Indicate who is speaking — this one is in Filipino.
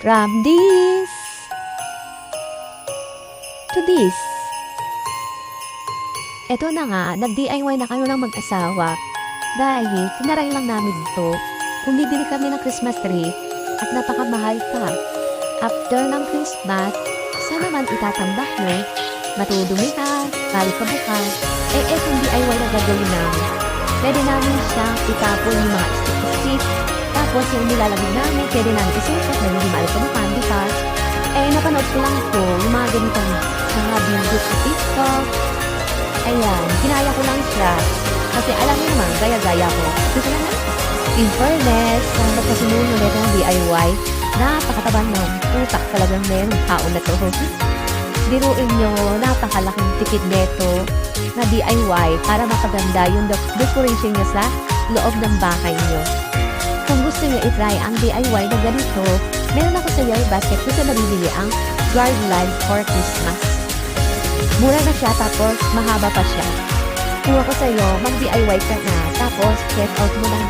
Speaker 1: From this to this. Eto na nga, nag-DIY na kami ng mag-asawa dahil tinaray lang namin ito kung bibili kami ng Christmas tree at napakamahal pa. After ng Christmas, saan naman itatambak mo? Matudumi ka, balik ka buka. Etong DIY na gagawin namin. Pwede namin siyang itapon yung mga stick-stick. Tapos yung nilalagay namin, pwede namin isukat na hindi maalikabukan, di ba? Napanood ko lang ito, yung mga ganitong mga video sa TikTok. Ayan, ginaya ko lang siya. Kasi alam niyo naman, gaya-gaya ko. Gusto naman, in fairness, magkasunod ulit ng DIY, napakatabang ng utak talagang meron tao na to. Biruin nyo, napakalaking tipid neto na DIY para mapaganda yung decoration nyo sa loob ng bahay nyo. Kung gusto nyo itry ang DIY na ganito, meron ako sa your basket kung saan nabibili ang garland for Christmas. Mura na siya tapos mahaba pa siya. Kung ako sa'yo, mag-DIY ka na tapos check out mo na.